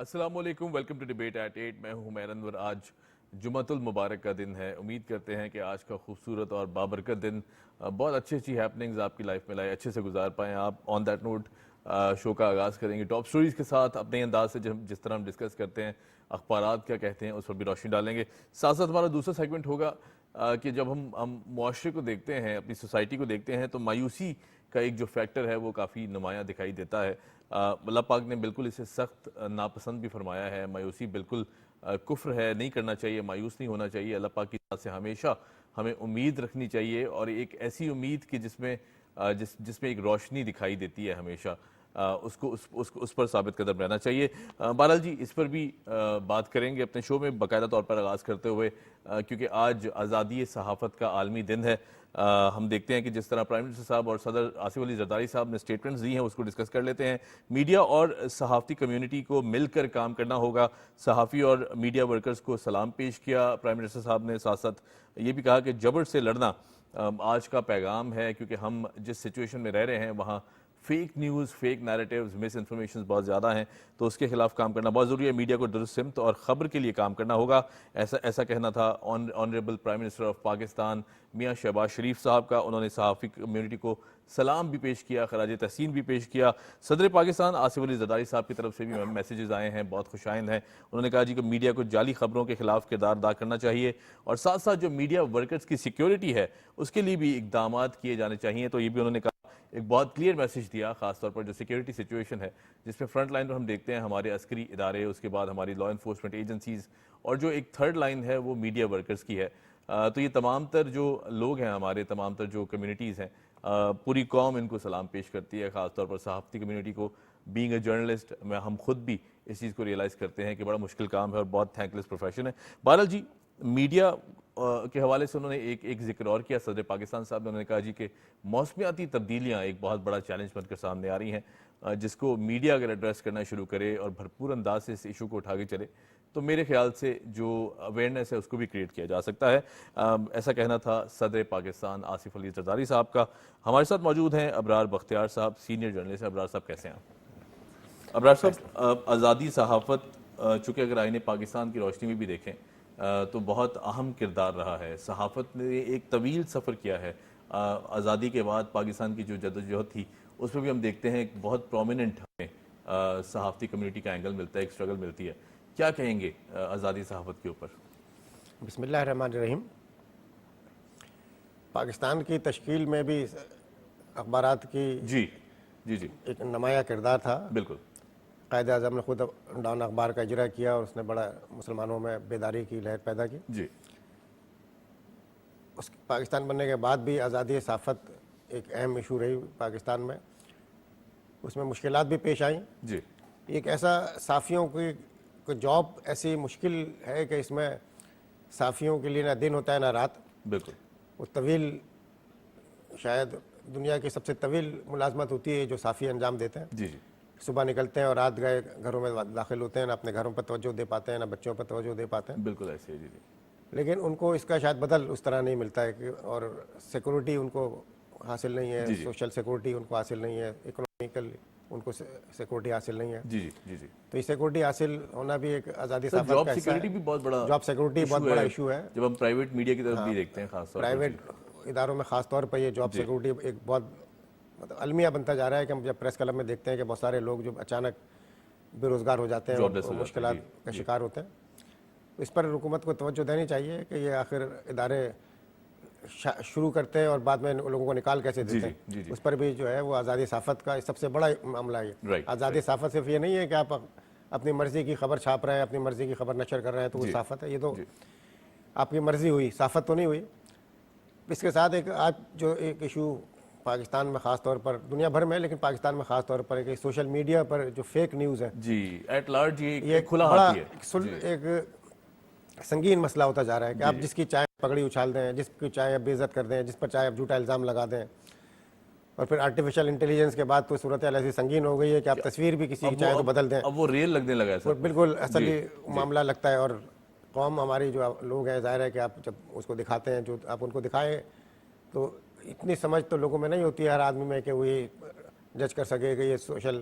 السلام علیکم، welcome to debate at 8. میں ہوں حمیر انور. آج جمعۃ المبارک کا دن ہے. امید کرتے ہیں کہ آج کا خوبصورت اور بابرکت دن بہت اچھی ہیپننگز آپ کی لائف میں لائے، اچھے سے گزار پائیں آپ. آن دیٹ نوٹ شو کا آغاز کریں گے ٹاپ سٹوریز کے ساتھ. اپنے انداز سے جس طرح ہم ڈسکس کرتے ہیں، اخبارات کیا کہتے ہیں، اس پر بھی روشنی ڈالیں گے. ساتھ ساتھ ہمارا دوسرا سیگمنٹ ہوگا کہ جب ہم معاشرے کو دیکھتے ہیں، اپنی سوسائٹی کو دیکھتے ہیں، تو مایوسی کا ایک جو فیکٹر ہے وہ کافی نمایاں دکھائی دیتا ہے. اللہ پاک نے بالکل اسے سخت ناپسند بھی فرمایا ہے. مایوسی بالکل کفر ہے، نہیں کرنا چاہیے، مایوس نہیں ہونا چاہیے. اللہ پاک کی طرف سے ہمیشہ ہمیں امید رکھنی چاہیے، اور ایک ایسی امید کہ جس میں ایک روشنی دکھائی دیتی ہے ہمیشہ، اس پر ثابت قدم رہنا چاہیے. بہرحال جی، اس پر بھی بات کریں گے اپنے شو میں باقاعدہ طور پر آغاز کرتے ہوئے، کیونکہ آج آزادی صحافت کا عالمی دن ہے. ہم دیکھتے ہیں کہ جس طرح پرائم منسٹر صاحب اور صدر آصف علی زرداری صاحب نے سٹیٹمنٹس دی ہیں، اس کو ڈسکس کر لیتے ہیں. میڈیا اور صحافتی کمیونٹی کو مل کر کام کرنا ہوگا. صحافی اور میڈیا ورکرز کو سلام پیش کیا پرائم منسٹر صاحب نے. ساتھ ساتھ یہ بھی کہا کہ جبر سے لڑنا آج کا پیغام ہے، کیونکہ ہم جس سچویشن میں رہ رہے ہیں وہاں فیک نیوز، فیک نیریٹیوز، مس انفارمیشنز بہت زیادہ ہیں، تو اس کے خلاف کام کرنا بہت ضروری ہے. میڈیا کو درست سمت اور خبر کے لیے کام کرنا ہوگا. ایسا کہنا تھا honourable prime minister of Pakistan میاں شہباز شریف صاحب کا. انہوں نے صحافی کمیونٹی کو سلام بھی پیش کیا، خراج تحسین بھی پیش کیا. صدر پاکستان آصف علی زرداری صاحب کی طرف سے بھی میسیجز آئے ہیں، بہت خوش آئند ہیں. انہوں نے کہا جی کہ میڈیا کو جعلی خبروں کے خلاف کردار ادا کرنا چاہیے، اور ساتھ ساتھ جو میڈیا ورکرز کی سیکیورٹی ہے اس کے لیے بھی اقدامات کیے جانے چاہیے. تو یہ بھی انہوں نے کہا، ایک بہت کلیئر میسیج دیا، خاص طور پر جو سیکیورٹی سچویشن ہے جس میں فرنٹ لائن پر ہم دیکھتے ہیں ہمارے عسکری ادارے، اس کے بعد ہماری لا انفورسمنٹ ایجنسیز، اور جو ایک تھرڈ لائن ہے وہ میڈیا ورکرز کی ہے. تو یہ تمام تر جو لوگ ہیں، ہمارے تمام تر جو کمیونٹیز ہیں، پوری قوم ان کو سلام پیش کرتی ہے، خاص طور پر صحافتی کمیونٹی کو. بینگ اے جرنلسٹ، ہم خود بھی اس چیز کو ریئلائز کرتے ہیں کہ بڑا مشکل کام ہے اور بہت تھینکلیس پروفیشن ہے. بہرحال جی، میڈیا کے حوالے سے انہوں نے ایک ذکر اور کیا صدر پاکستان صاحب نے. انہوں نے کہا جی کہ موسمیاتی تبدیلیاں ایک بہت بڑا چیلنج بن کر سامنے آ رہی ہیں، جس کو میڈیا اگر ایڈریس کرنا شروع کرے اور بھرپور انداز سے اس ایشو کو اٹھا کے چلے تو میرے خیال سے جو اویئرنیس ہے اس کو بھی کریٹ کیا جا سکتا ہے. ایسا کہنا تھا صدر پاکستان آصف علی زرداری صاحب کا. ہمارے ساتھ موجود ہیں ابرار بختیار صاحب، سینئر جرنلسٹ ہیں. ابرار صاحب کیسے ہیں؟ ابرار صاحب، آزادی صحافت چونکہ اگر آئین پاکستان کی روشنی میں بھی دیکھیں تو بہت اہم کردار رہا ہے. صحافت نے ایک طویل سفر کیا ہے. آزادی کے بعد پاکستان کی جو جدوجہد تھی اس میں بھی ہم دیکھتے ہیں ایک بہت پرومیننٹ ہمیں صحافتی کمیونٹی کا اینگل ملتا ہے، ایک اسٹرگل ملتی ہے. کیا کہیں گے آزادی صحافت کے اوپر؟ بسم اللہ الرحمن الرحیم. پاکستان کی تشکیل میں بھی اخبارات کی جی جی جی ایک نمایاں کردار تھا. بالکل. قائد اعظم نے خود ڈان اخبار کا اجرا کیا اور اس نے بڑا مسلمانوں میں بیداری کی لہر پیدا کی. جی اس پاکستان بننے کے بعد بھی آزادی صحافت ایک اہم ایشو رہی پاکستان میں. اس میں مشکلات بھی پیش آئیں. جی ایک ایسا صحافیوں کی جاب ایسی مشکل ہے کہ اس میں صحافیوں کے لیے نہ دن ہوتا ہے نہ رات. بالکل. وہ طویل، شاید دنیا کی سب سے طویل ملازمت ہوتی ہے جو صحافی انجام دیتے ہیں. جی جی صبح نکلتے ہیں اور رات گئے گھروں میں داخل ہوتے ہیں، نہ اپنے گھروں پر توجہ دے پاتے ہیں، نہ بچوں پر توجہ دے پاتے ہیں. بالکل ایسے ہے. جی جی لیکن ان کو اس کا شاید بدل اس طرح نہیں ملتا ہے کہ، اور سیکورٹی ان کو حاصل نہیں ہے، جی جی سوشل سیکورٹی ان کو حاصل نہیں ہے، اکنامیکل ان کو سیکورٹی حاصل نہیں ہے. جی جی جی تو یہ سیکورٹی حاصل ہونا بھی ایک آزادی سر، صحافت جاب کا حصہ سیکورٹی ہے. بھی بہت بڑا جاب سیکورٹی بہت بڑا ایشو ہے. جب ہم پرائیویٹ میڈیا کی طرف بھی دیکھتے ہیں خاص طور پر. پرائیویٹ اداروں میں خاص طور پر یہ جاب سیکورٹی ایک بہت المیہ بنتا جا رہا ہے کہ ہم جب پریس کلب میں دیکھتے ہیں کہ بہت سارے لوگ جو اچانک بے روزگار ہو جاتے ہیں اور مشکلات کا شکار ہوتے ہیں. اس پر حکومت کو توجہ دینی چاہیے کہ یہ آخر ادارے شروع کرتے ہیں اور بعد میں لوگوں کو نکال کیسے دیتے ہیں. اس پر بھی جو ہے وہ آزادی صحافت کا سب سے بڑا معاملہ ہے. آزادی صحافت صرف یہ نہیں ہے کہ آپ اپنی مرضی کی خبر چھاپ رہے ہیں، اپنی مرضی کی خبر نشر کر رہے ہیں تو وہ صحافت ہے. یہ تو آپ کی مرضی ہوئی، صحافت تو نہیں ہوئی. اس کے ساتھ ایک آج جو ایک ایشو پاکستان میں خاص طور پر، دنیا بھر میں لیکن پاکستان میں خاص طور پر ایک سوشل میڈیا پر جو فیک نیوز ہے، جی ایٹ لارج یہ کھلا بڑا ہاتھی ہے. ایک سنگین مسئلہ ہوتا جا رہا ہے کہ آپ جس کی چاہے پگڑی اچھال دیں، جس کی چاہے آپ بے عزت کر دیں، جس پر چاہے آپ جھوٹا الزام لگا دیں. اور پھر آرٹیفیشل انٹیلیجنس کے بعد تو صورتحال ایسی سنگین ہو گئی ہے کہ آپ تصویر بھی کسی کی چاہے تو بدل دیں. اب وہ ریل لگنے لگا ہے سر. بالکل اصلی معاملہ لگتا ہے. اور قوم ہماری جو لوگ ہیں، ظاہر ہے کہ آپ جب اس کو دکھاتے ہیں، جو آپ ان کو دکھائیں تو اتنی سمجھ تو لوگوں میں نہیں ہوتی ہے ہر آدمی میں کہ وہ یہ جج کر سکے کہ یہ سوشل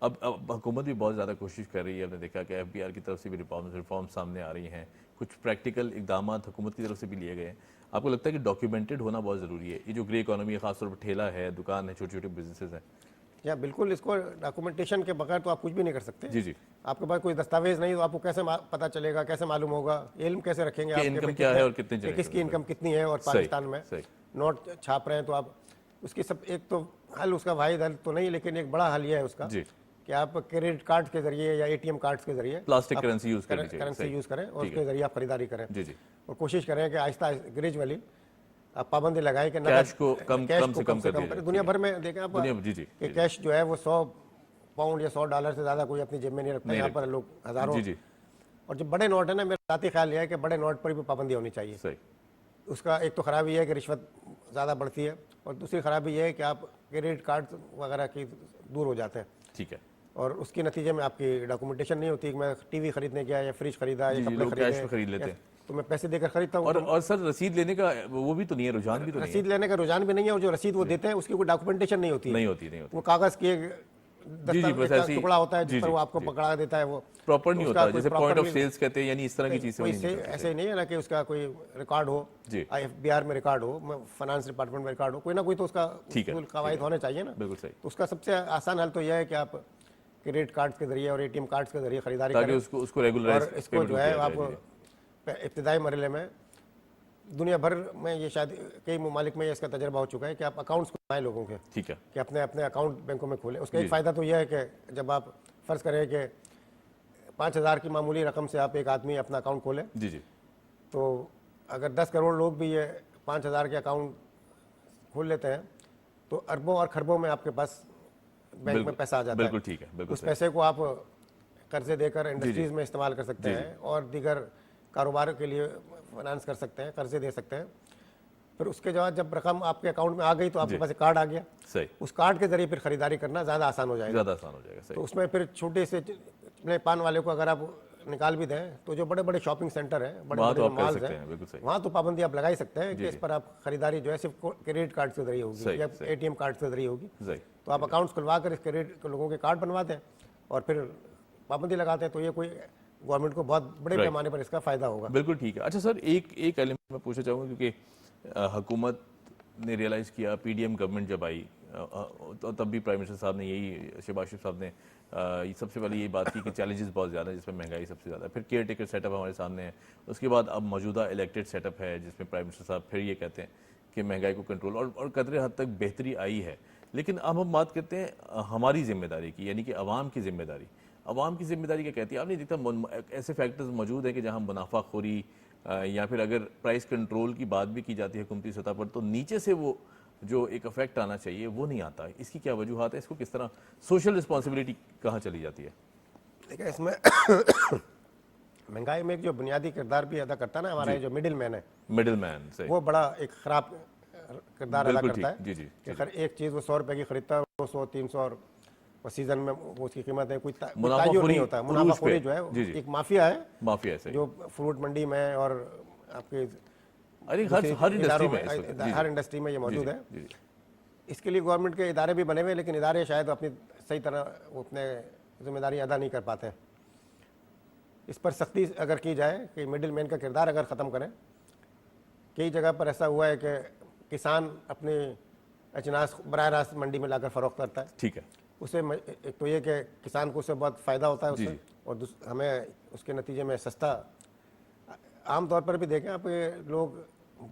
اب حکومت بھی بہت زیادہ کوشش کر رہی ہے. ہم نے دیکھا کہ FBR کی طرف سے بھی ریفارم سامنے آ رہی ہیں, کچھ پریکٹیکل اقدامات حکومت کی طرف سے بھی لیے گئے ہیں. آپ کو لگتا ہے کہ ڈاکیومنٹڈ ہونا بہت ضروری ہے؟ یہ جو گرے اکانومی ہے, خاص طور پر ٹھیلا ہے, دکان ہے, چھوٹے چھوٹے بزنسز ہیں. یا بالکل, اس کو ڈاکومنٹیشن کے بغیر تو آپ کچھ بھی نہیں کر سکتے. جی جی. آپ کے پاس کوئی دستاویز نہیں تو آپ کو کیسے پتہ چلے گا, کیسے معلوم ہوگا, علم کیسے رکھیں گے کہ آپ انکم کیا ہے اور کتنے کہ کس کی انکم کتنی ہے. اور پاکستان میں نوٹ چھاپ رہے ہیں تو آپ اس کی سب ایک تو حل, اس کا واحد حل تو نہیں, لیکن ایک بڑا حل یہ ہے اس کا کہ آپ کریڈٹ کارڈ کے ذریعے یا ATM کارڈ کے ذریعے پلاسٹک کرنسی یوز کریں اور اس کے ذریعے آپ خریداری کریں. جی جی. اور کوشش کریں کہ آہستہ گریجولی آپ پابندی لگائیں کہ کیش کو کم سے کم کریں. دنیا بھر میں دیکھیں آپ کہ کیش جو ہے وہ £100 یا $100 سے زیادہ کوئی اپنی جیب میں نہیں رکھتا. یہاں پر لوگ ہزاروں. اور جو بڑے نوٹ ہیں نا, میرا ذاتی خیال یہ ہے کہ بڑے نوٹ پر بھی پابندی ہونی چاہیے. اس کا ایک تو خرابی یہ ہے کہ رشوت زیادہ بڑھتی ہے, اور دوسری خرابی یہ ہے کہ آپ کریڈٹ کارڈ وغیرہ کی دور ہو جاتے ہیں. ٹھیک ہے. اور اس کے نتیجے میں آپ کی ڈاکومنٹیشن نہیں ہوتی کہ میں ٹی وی خریدنے گیا یا فریج خریدا یا کپڑے خرید لیتے ہیں تو میں پیسے دے کر خریدتا ہوں. اور سر رسید لینے کا وہ بھی تو نہیں ہے, رجحان بھی تو نہیں ہے. رسید لینے کا رجحان بھی نہیں ہے, اور جو رسید وہ دیتے ہیں اس کی کوئی ڈاکومنٹیشن نہیں ہوتی. وہ کاغذ کی ایک ٹکڑا ہوتا ہے جس پر وہ آپ کو پکڑا دیتا ہے, وہ پراپر نہیں ہوتا, جیسے پوائنٹ آف سیلز کہتے ہیں, یعنی اس طرح کی چیزیں ایسے نہیں ہے نا کہ اس کا کوئی ریکارڈ ہو, FBR میں ریکارڈ ہو, فائنانس ڈپارٹمنٹ میں ریکارڈ ہو, کوئی نہ کوئی تو اس کا قواعد ہونے چاہیے نا. بالکل صحیح. تو اس کا سب سے آسان حل تو یہ ہے کہ آپ کریڈٹ کارڈ کے ذریعے اور ATM کارڈ کے ذریعے خریداری کریں, اس کو ریگولرائز, اور اس کو جو ہے آپ ابتدائی مرحلے میں دنیا بھر میں, یہ شاید کئی ممالک میں اس کا تجربہ ہو چکا ہے کہ آپ اکاؤنٹس کھلائیں لوگوں کے. ٹھیک ہے. کہ اپنے اکاؤنٹ بینکوں میں کھولیں. اس کا ایک فائدہ تو یہ ہے کہ جب آپ فرض کریں کہ 5,000 کی معمولی رقم سے آپ ایک آدمی اپنا اکاؤنٹ کھولیں, جی جی, تو اگر 10 کروڑ لوگ بھی یہ 5,000 کے اکاؤنٹ کھول لیتے ہیں تو اربوں اور خربوں میں آپ کے پاس بینک میں پیسہ آ جاتا ہے. بالکل ٹھیک ہے. اس پیسے کو آپ قرضے دے کر انڈسٹریز میں استعمال کر سکتے ہیں, اور دیگر کاروبار کے لیے فائنانس کر سکتے ہیں, قرضے دے سکتے ہیں. پھر اس کے بعد جب رقم آپ کے اکاؤنٹ میں آ گئی تو آپ کے پاس ایک کارڈ آ گیا. صحیح. اس کارڈ کے ذریعے پھر خریداری کرنا زیادہ آسان ہو جائے گا. تو اس میں پھر چھوٹے سے اپنے پان والے کو اگر آپ نکال بھی دیں تو جو بڑے بڑے شاپنگ سینٹر ہیں, بڑے بڑے مالز ہیں, وہاں تو پابندی آپ لگا ہی سکتے ہیں کہ اس پر آپ خریداری جو ہے صرف کریڈٹ کارڈ کے ذریعے ہوگی یا ATM کارڈ کے ذریعے ہوگی. تو آپ اکاؤنٹس کھلوا کر اس کریڈٹ لوگوں کے کارڈ بنواتے ہیں اور پھر پابندی لگاتے ہیں, تو یہ کوئی گورنمنٹ کو بہت بڑے پیمانے پر اس کا فائدہ ہوگا. بالکل ٹھیک ہے. اچھا سر, ایک ایلیمنٹ میں پوچھنا چاہوں گا, کیونکہ حکومت نے ریئلائز کیا, PDM گورنمنٹ جب آئی تب بھی پرائم منسٹر صاحب نے یہی, شہباز شریف صاحب نے سب سے پہلے یہی بات کی کہ چیلنجز بہت زیادہ ہیں جس میں مہنگائی سب سے زیادہ ہے. پھر کیئر ٹیکر سیٹ اپ ہمارے سامنے ہے. اس کے بعد اب موجودہ الیکٹڈ سیٹ اپ ہے جس میں پرائم منسٹر صاحب پھر یہ کہتے ہیں کہ مہنگائی کو کنٹرول اور قدرے حد تک بہتری آئی ہے. لیکن اب ہم بات کرتے ہیں ہماری ذمہ داری کی, یعنی کہ عوام کی ذمہ داری. عوام کی ذمہ داری کیا کہتی ہے؟ آپ نہیں دیکھتا ایسے فیکٹرز موجود ہیں کہ جہاں منافع خوری یا پھر اگر پرائس کنٹرول کی بات بھی کی جاتی ہے حکومتی سطح پر, تو نیچے سے وہ جو ایک افیکٹ آنا چاہیے وہ نہیں آتا. اس کی کیا وجوہات ہے؟ اس کو کس طرح سوشل رسپانسبلٹی کہاں چلی جاتی ہے؟ دیکھیں, اس میں مہنگائی میں ایک جو بنیادی کردار بھی ادا کرتا ہے نا ہمارا جو مڈل مین ہے, وہ بڑا ایک خراب کردار ادا کرتا ہے. کہ ایک چیز وہ ₹100 کی خریدتا ہے, 200 300 اور سیزن میں اس کی قیمت ہے, کوئی تعین نہیں ہوتا. منافع خوری جو ہے ایک مافیا ہے جو فروٹ منڈی میں اور آپ کے ہر انڈسٹری میں یہ موجود ہے. اس کے لیے گورنمنٹ کے ادارے بھی بنے ہوئے, لیکن ادارے شاید اپنی صحیح طرح اپنے ذمہ داری ادا نہیں کر پاتے ہیں. اس پر سختی اگر کی جائے کہ مڈل مین کا کردار اگر ختم کریں. کئی جگہ پر ایسا ہوا ہے کہ کسان اپنی اجناس براہ راست منڈی میں لا کر فروخت کرتا ہے. ٹھیک ہے. اسے ایک تو یہ کہ کسان کو اس سے بہت فائدہ ہوتا ہے اس سے, اور ہمیں اس کے نتیجے میں سستا. عام طور پر بھی دیکھیں آپ,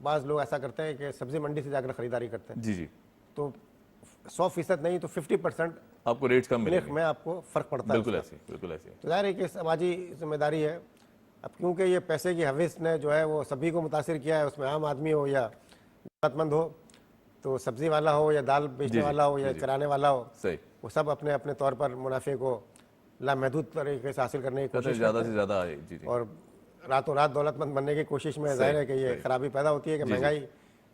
بعض لوگ ایسا کرتے ہیں کہ سبزی منڈی سے جا کر خریداری کرتے ہیں. جی, تو 100% نہیں تو 50% آپ کو ریٹس کم ملیں گے, میں آپ کو فرق پڑتا ہے. بالکل ایسے. تو ظاہر ہے کہ سماجی ذمہ داری ہے. اب کیونکہ یہ پیسے کی حوث نے جو ہے وہ سبھی کو متاثر کیا ہے, اس میں عام آدمی ہو یا دولت مند ہو, تو سبزی والا ہو یا دال بیچنے والا ہو یا کرانے والا ہو, وہ سب اپنے اپنے طور پر منافع کو لامحدود طریقے سے حاصل کرنے کی کوشش زیادہ سے زیادہ اور راتوں رات دولت مند بننے کی کوشش میں ظاہر ہے کہ یہ خرابی پیدا ہوتی ہے کہ مہنگائی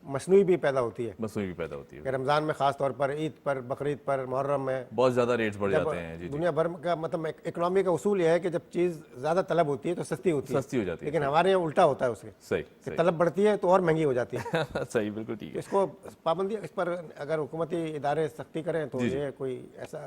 مصنوعی بھی پیدا ہوتی ہے. کہ رمضان میں خاص طور پر, عید پر, بقرعید پر, محرم میں بہت زیادہ ریٹس بڑھ جاتے ہیں. دنیا بھر کا مطلب اکنامی کا اصول یہ ہے کہ جب چیز زیادہ طلب ہوتی ہے تو سستی ہو جاتی ہے, لیکن ہمارے یہاں الٹا ہوتا ہے اس کے, طلب بڑھتی ہے تو اور مہنگی ہو جاتی ہے. صحیح, بالکل ٹھیک ہے. اس کو پابندی, اس پر اگر حکومتی ادارے سختی کریں تو یہ کوئی ایسا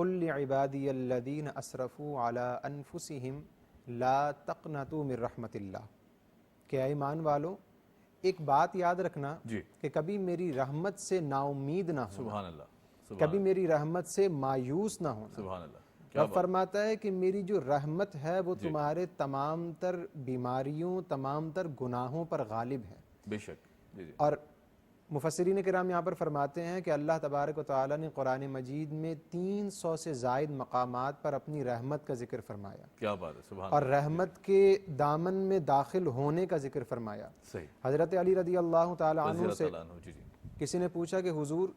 قل لعبادی الذین اسرفوا علی انفسہم لا تقنطوا من رحمت اللہ، کہ اے ایمان والو ایک بات یاد رکھنا جی کہ کبھی میری رحمت سے نا امید نہ ہونا، سبحان اللہ، کبھی میری رحمت سے مایوس نہ ہونا۔ سبحان اللہ، رب فرماتا ہے کہ میری جو رحمت ہے وہ تمہارے تمام تر بیماریوں، تمام تر گناہوں پر غالب ہے۔ بے شک، جی جی اور مفسرین کرام یہاں پر فرماتے ہیں کہ اللہ تبارک و تعالیٰ نے قرآن مجید میں 300 سے زائد مقامات پر اپنی رحمت کا ذکر فرمایا، کیا بات ہے، سبحان اور رحمت کے دامن میں داخل ہونے کا ذکر فرمایا۔ صحیح، حضرت علی رضی اللہ تعالیٰ عنہ رضی سے اللہ عنہ، جی جی کسی نے پوچھا کہ حضور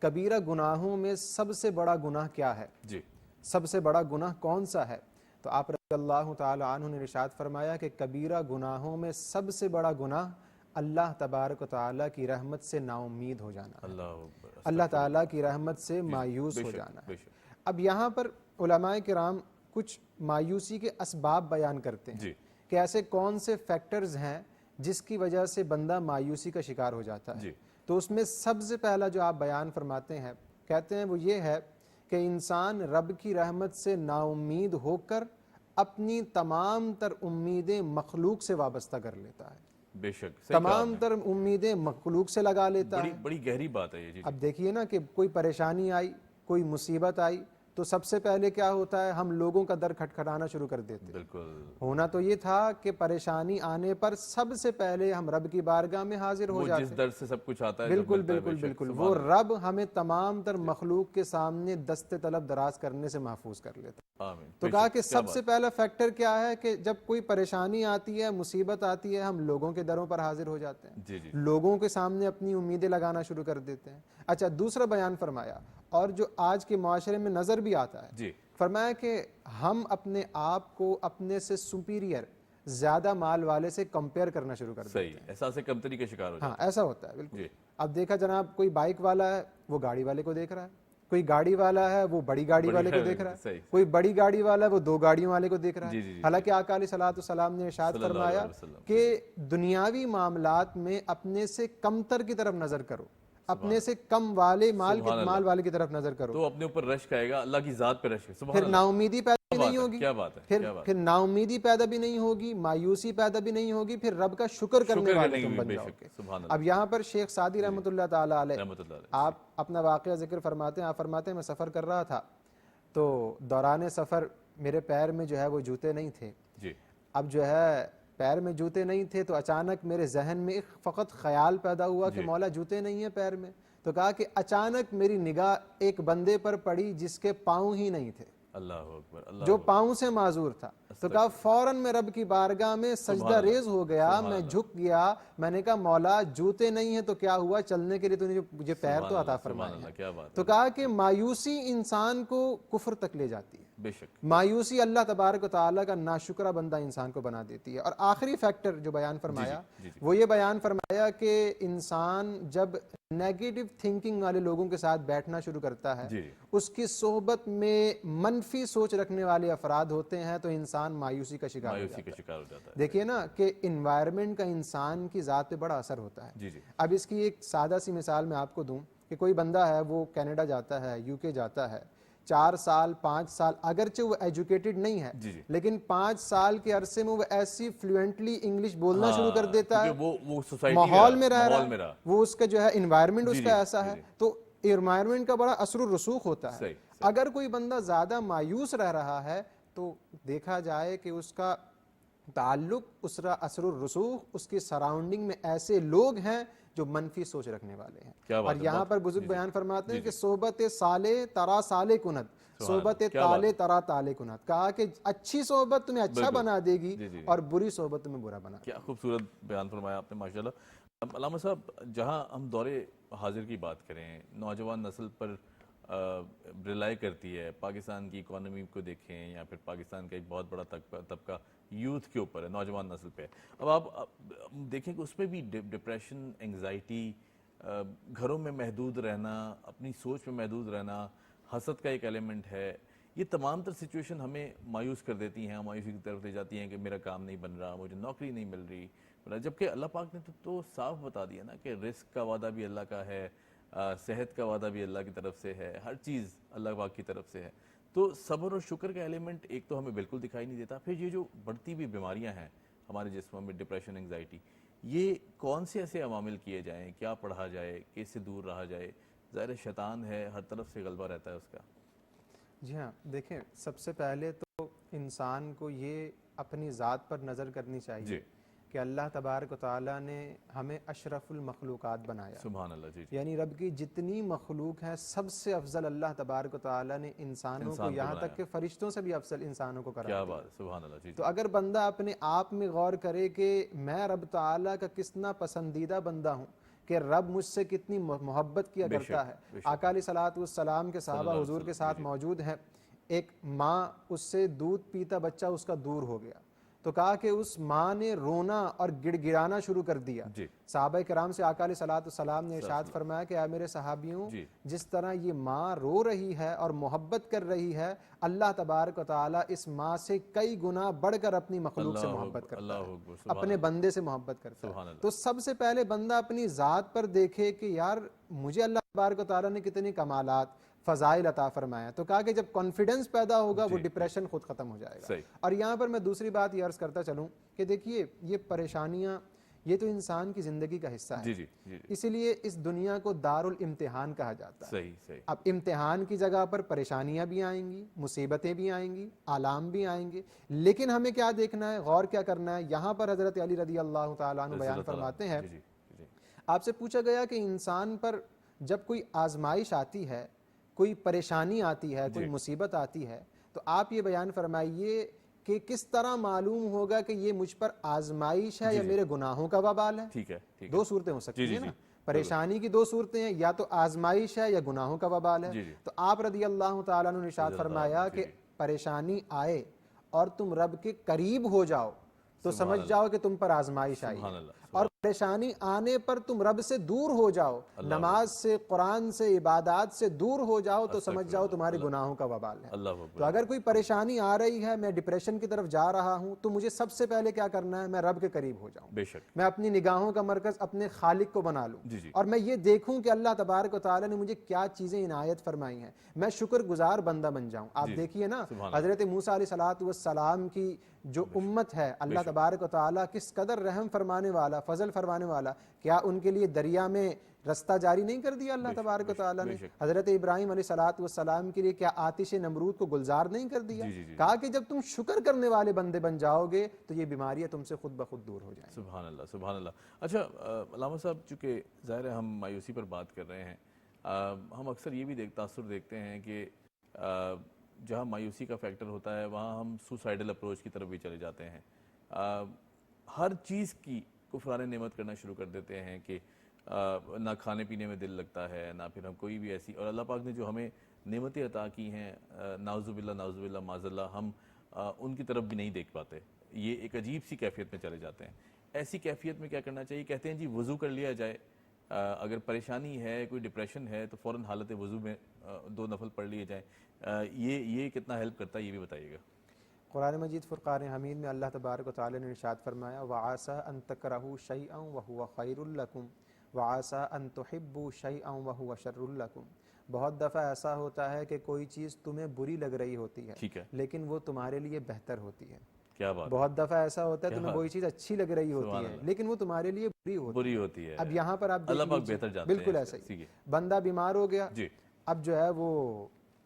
کبیرہ گناہوں میں سب سے بڑا گناہ کیا ہے، جی سب سے بڑا گناہ کون سا ہے؟ تو آپ رضی اللہ تعالیٰ عنہ نے ارشاد فرمایا کہ کبیرہ گناہوں میں سب سے بڑا گناہ اللہ تبارک و تعالیٰ کی رحمت سے نا امید ہو جانا ہے، اللہ اکبر، اللہ تعالیٰ کی رحمت سے مایوس ہو جانا ہے۔ بے شک، اب یہاں پر علماء کرام کچھ مایوسی کے اسباب بیان کرتے ہیں جی کہ ایسے کون سے فیکٹرز ہیں جس کی وجہ سے بندہ مایوسی کا شکار ہو جاتا ہے۔ جی تو اس میں سب سے پہلا جو آپ بیان فرماتے ہیں، کہتے ہیں وہ یہ ہے کہ انسان رب کی رحمت سے نا امید ہو کر اپنی تمام تر امیدیں مخلوق سے وابستہ کر لیتا ہے، بے شک، صحیح کہا تمام آپ تر امیدیں مخلوق سے لگا لیتا نے، ہے۔ بڑی گہری بات ہے یہ، جی اب دیکھیے نا کہ کوئی پریشانی آئی، کوئی مصیبت آئی تو سب سے پہلے کیا ہوتا ہے، ہم لوگوں کا در کھٹکھٹانا شروع کر دیتے ہیں۔ بالکل، ہونا تو یہ تھا کہ پریشانی آنے پر سب سے پہلے ہم رب کی بارگاہ میں حاضر ہو وہ جاتے جس در سے سب کچھ آتا ہے، جب بالکل ملتا ہے، بالکل بے شک، بالکل، سبحان وہ اللہ، رب ہمیں تمام تر مخلوق کے سامنے دست طلب دراز کرنے سے محفوظ کر لیتا ہے۔ آمین، تو بے کہا شک، کہ کیا سب بات سے پہلا فیکٹر کیا ہے کہ جب کوئی پریشانی آتی ہے، مصیبت آتی ہے، ہم لوگوں کے دروں پر حاضر ہو جاتے ہیں، جی جی لوگوں کے سامنے اپنی امیدیں لگانا شروع کر دیتے ہیں۔ اچھا، دوسرا بیان فرمایا اور جو آج کے معاشرے میں نظر بھی آتا ہے، جی فرمایا کہ ہم اپنے آپ کو اپنے سے سپیریئر، زیادہ مال والے سے کمپیئر کرنا شروع کر دیتے ہیں۔ صحیح، احساس کمتری کا شکار ہو ہاں جاتا ایسا ہوتا ہے بالکل۔ جی اب دیکھا جناب، کوئی بائک والا ہے وہ گاڑی والے کو دیکھ رہا ہے، کوئی گاڑی والا ہے وہ بڑی گاڑی والے کو دیکھ رہا ہے، صحیح، کوئی بڑی گاڑی والا ہے وہ دو گاڑیوں والے کو دیکھ رہا جی ہے۔ جی جی، حالانکہ آقا علیہ الصلوۃ والسلام نے ارشاد صلی اللہ فرمایا علیہ وسلم، کہ دنیاوی معاملات میں اپنے سے کمتر کی طرف نظر کرو، اپنے سے کم والے مال والے کی طرف نظر کرو، تو اپنے اوپر رشک آئے گا، اللہ کی ذات پہ رشک، سبحان پھر اللہ، نا امیدی پیدا بھی نہیں ہوگی، کیا بات ہے، پھر نا امیدی پیدا بھی نہیں ہوگی، مایوسی پیدا بھی نہیں ہوگی، پھر رب کا شکر کرنے والے تم بن بے جاؤ شک، گے۔ سبحان اللہ، اب یہاں پر شیخ سعدی رحمۃ اللہ تعالیٰ علیہ، رحمۃ اللہ علیہ، آپ اپنا واقعہ ذکر فرماتے ہیں، آپ فرماتے ہیں میں سفر کر رہا تھا تو دوران سفر میرے پیر میں جو ہے وہ جوتے نہیں تھے۔ جی اب جو ہے پیر میں جوتے نہیں تھے تو اچانک میرے ذہن میں ایک فقط خیال پیدا ہوا کہ مولا جوتے نہیں ہیں پیر میں، تو کہا کہ اچانک میری نگاہ ایک بندے پر پڑی جس کے پاؤں ہی نہیں تھے، اللہ اکبر، اللہ جو پاؤں سے معذور تھا، تو کہا فوراً میں رب کی بارگاہ میں سجدہ ریز ہو گیا، میں جھک گیا، میں نے کہا مولا جوتے نہیں ہیں تو کیا ہوا، چلنے کے لیے تو نے مجھے پیر تو عطا فرمائے ہیں۔ کیا بات ہے، تو کہا کہ مایوسی انسان کو کفر تک لے جاتی ہے، بے شک، مایوسی اللہ تبارک و تعالیٰ کا ناشکرہ بندہ انسان کو بنا دیتی ہے۔ اور آخری فیکٹر جو بیان فرمایا وہ یہ بیان فرمایا کہ انسان جب نیگیٹو تھنکنگ والے لوگوں کے ساتھ بیٹھنا شروع کرتا ہے، اس کی صحبت میں منفی سوچ رکھنے والے افراد ہوتے ہیں تو انسان مایوسی کا شکار ہو جاتا ہے۔ دیکھیے نا کہ انوائرمنٹ کا انسان کی ذات پہ بڑا اثر ہوتا ہے۔ اب اس کی ایک سادہ سی مثال میں آپ کو دوں کہ کوئی بندہ ہے وہ کینیڈا جاتا ہے، یو کے جاتا ہے، 4 سال 5 سال، اگرچہ وہ ایجوکیٹڈ نہیں ہے لیکن 5 سال کے عرصے میں وہ ایسی فلوئنٹلی انگلش بولنا شروع کر دیتا ہے، ماحول میں رہ رہا ہے، وہ اس کا جو ہے انوائرمنٹ اس کا ایسا ہے، تو انوائرمنٹ کا بڑا اثر و رسوخ ہوتا ہے۔ اگر کوئی بندہ زیادہ مایوس رہ رہا ہے تو دیکھا جائے کہ اس کا تعلق، اس کا اثر و رسوخ اس کی سراؤنڈنگ میں ایسے لوگ ہیں جو منفی سوچ رکھنے والے ہیں۔ اور یہاں پر بزرگ بیان فرماتے ہیں کہ صحبت صالح ترا صالح کنت، صحبت طالع ترا طالع کنت، کہا کہ اچھی صحبت تمہیں اچھا بنا دے گی اور بری صحبت تمہیں برا بنا دے گی۔ کیا خوبصورت بیان فرمایا آپ نے، ماشاءاللہ۔ علامہ صاحب، جہاں ہم دور حاضر کی بات کریں، نوجوان نسل پر ریلائی کرتی ہے، پاکستان کی اکانومی کو دیکھیں یا پھر پاکستان کا ایک بہت بڑا طبقہ یوتھ کے اوپر ہے، نوجوان نسل پہ۔ اب آپ دیکھیں کہ اس پہ بھی ڈپریشن، انگزائٹی، گھروں میں محدود رہنا، اپنی سوچ میں محدود رہنا، حسد کا ایک ایلیمنٹ ہے، یہ تمام تر سچویشن ہمیں مایوس کر دیتی ہیں، مایوسی کی طرف لے جاتی ہیں کہ میرا کام نہیں بن رہا، مجھے نوکری نہیں مل رہی، جبکہ اللہ پاک نے تو صاف بتا دیا نا کہ رزق کا وعدہ بھی اللہ کا ہے، صحت کا وعدہ بھی اللہ کی طرف سے ہے, ہر چیز اللہ پاک کی طرف سے ہے. تو صبر اور شکر کا ایلیمنٹ ایک تو ہمیں بالکل دکھائی نہیں دیتا. پھر یہ جو بڑھتی ہوئی بیماریاں ہیں ہمارے جسموں میں, ڈپریشن, انگزائٹی, یہ کون سے ایسے عوامل کیے جائیں, کیا پڑھا جائے, کس سے دور رہا جائے؟ ظاہر شیطان ہے, ہر طرف سے غلبہ رہتا ہے اس کا. جی ہاں, دیکھیں سب سے پہلے تو انسان کو یہ اپنی ذات پر نظر کرنی چاہیے جی کہ اللہ تبارک و تعالیٰ نے ہمیں اشرف المخلوقات بنایا. سبحان اللہ. جی جی. یعنی رب کی جتنی مخلوق ہے سب سے افضل اللہ تبارک و تعالیٰ نے انسانوں کو, یہاں تک کہ فرشتوں سے بھی افضل انسانوں کو کرا کیا دیا. بات, سبحان اللہ. جی جی. تو اگر بندہ اپنے آپ میں غور کرے کہ میں رب تعالیٰ کا کتنا پسندیدہ بندہ ہوں, کہ رب مجھ سے کتنی محبت کیا کرتا ہے. آقا علیہ الصلوۃ والسلام کے صحابہ حضور کے ساتھ موجود ہیں, ایک ماں اس سے دودھ پیتا بچہ اس کا دور ہو گیا, تو کہا کہ اس ماں نے رونا اور گڑ گڑانا شروع کر دیا. صحابہ کرام سے آقا علیہ الصلوۃ والسلام نے ارشاد فرمایا کہ اے میرے صحابیوں, جس طرح یہ ماں رو رہی ہے اور محبت کر رہی ہے, اللہ تبارک و تعالیٰ اس ماں سے کئی گنا بڑھ کر اپنی مخلوق سے محبت کرتا ہے, اپنے بندے سے محبت کرتا ہے. تو سب سے پہلے بندہ اپنی ذات پر دیکھے کہ یار مجھے اللہ تبارک و تعالیٰ نے کتنی کمالات, فضائل عطا فرمایا. تو کہا کہ جب کانفیڈنس پیدا ہوگا وہ ڈپریشن خود ختم ہو جائے گا. اور یہاں پر میں دوسری بات یہ عرض کرتا چلوں کہ دیکھیے یہ پریشانیاں یہ تو انسان کی زندگی کا حصہ ہے, اسی لیے اس دنیا کو دار الامتحان کہا جاتا ہے. اب امتحان کی جگہ پر پریشانیاں بھی آئیں گی, مصیبتیں بھی آئیں گی, آلام بھی آئیں گے, لیکن ہمیں کیا دیکھنا ہے, غور کیا کرنا ہے. یہاں پر حضرت علی رضی اللہ تعالیٰ عنہ بیان فرماتے ہیں, آپ سے پوچھا گیا کہ انسان پر جب کوئی آزمائش آتی ہے, کوئی پریشانی آتی ہے, کوئی مصیبت آتی ہے, تو آپ یہ بیان فرمائیے کہ کس طرح معلوم ہوگا کہ یہ مجھ پر آزمائش ہے یا میرے گناہوں کا وبال ہے. ٹھیک ہے. دو صورتیں ہو سکتی ہیں نا, پریشانی کی دو صورتیں ہیں, یا تو آزمائش ہے یا گناہوں کا وبال ہے. تو آپ رضی اللہ تعالیٰ عنہ نے ارشاد فرمایا کہ پریشانی آئے اور تم رب کے قریب ہو جاؤ تو سمجھ جاؤ کہ تم پر آزمائش آئی ہے, اور پریشانی آنے پر تم رب سے دور ہو جاؤ, نماز سے, قرآن سے, عبادات سے دور ہو جاؤ تو سمجھ جاؤ تمہارے گناہوں کا وبال ہے. تو اگر کوئی پریشانی آ رہی ہے, میں ڈپریشن کی طرف جا رہا ہوں, تو مجھے سب سے پہلے کیا کرنا ہے, میں رب کے قریب ہو جاؤں, میں اپنی نگاہوں کا مرکز اپنے خالق کو بنا لوں, اور میں یہ دیکھوں کہ اللہ تبارک و تعالیٰ نے مجھے کیا چیزیں عنایت فرمائی ہیں, میں شکر گزار بندہ بن جاؤں. آپ دیکھیے نا حضرت موسیٰ علیہ الصلوۃ والسلام کی جو امت ہے, اللہ تبارک و تعالیٰ کس قدر رحم فرمانے والا, فضل فرمانے والا, کیا ان کے لیے دریا میں رستہ جاری نہیں کر دیا اللہ تبارک و تعالیٰ نے؟ حضرت ابراہیم علیہ الصلوۃ والسلام کے لیے کیا آتش نمرود کو گلزار نہیں کر دیا؟ کہا کہ جب تم شکر کرنے والے بندے بن جاؤ گے تو یہ بیماریاں تم سے خود بخود دور ہو جائیں. سبحان اللہ, سبحان اللہ. اچھا علامہ صاحب, چونکہ ظاہر ہے ہم مایوسی پر بات کر رہے ہیں, ہم اکثر یہ بھی تاثر دیکھتے ہیں کہ جہاں مایوسی کا فیکٹر ہوتا ہے وہاں ہم سوسائڈل اپروچ کی طرف بھی چلے جاتے ہیں, ہر چیز کی کفران نعمت کرنا شروع کر دیتے ہیں کہ نہ کھانے پینے میں دل لگتا ہے, نہ پھر ہم کوئی بھی ایسی, اور اللہ پاک نے جو ہمیں نعمتیں عطا کی ہیں, نعوذ باللہ معاذ اللہ, ہم ان کی طرف بھی نہیں دیکھ پاتے. یہ ایک عجیب سی کیفیت میں چلے جاتے ہیں. ایسی کیفیت میں کیا کرنا چاہیے؟ کہتے ہیں جی وضو کر لیا جائے, اگر پریشانی ہے, کوئی ڈپریشن ہے, تو فوراً حالت وضو میں 2 نفل پڑھ لیے جائیں. یہ کتنا ہیلپ کرتا ہے, یہ بھی بتائیے گا. قرآن مجید فرقان حمید میں اللہ تبارک و تعالی نے ارشاد فرمایا, وَعَاسَىٰ أَن تَكْرَهُوا شَيْئًا وَهُوَ خَيْرٌ لَكُمْ وَعَاسَىٰ أَن تُحِبُّوا شَيْئًا وَهُوَ شَرٌّ لَكُمْ. بہت دفعہ ایسا ہوتا ہے کہ کوئی چیز تمہیں بری لگ رہی ہوتی ہے لیکن وہ تمہارے لیے بہتر ہوتی ہے. کیا بات. بہت دفعہ ایسا ہوتا ہے تمہیں کوئی چیز اچھی لگ رہی ہوتی ہے لیکن وہ تمہارے لیے بری ہوتی ہے. اب یہاں پر آپ اللہ پاک بہتر جانتے ہیں. بالکل ایسا ہی, بندہ بیمار ہو گیا, اب جو ہے وہ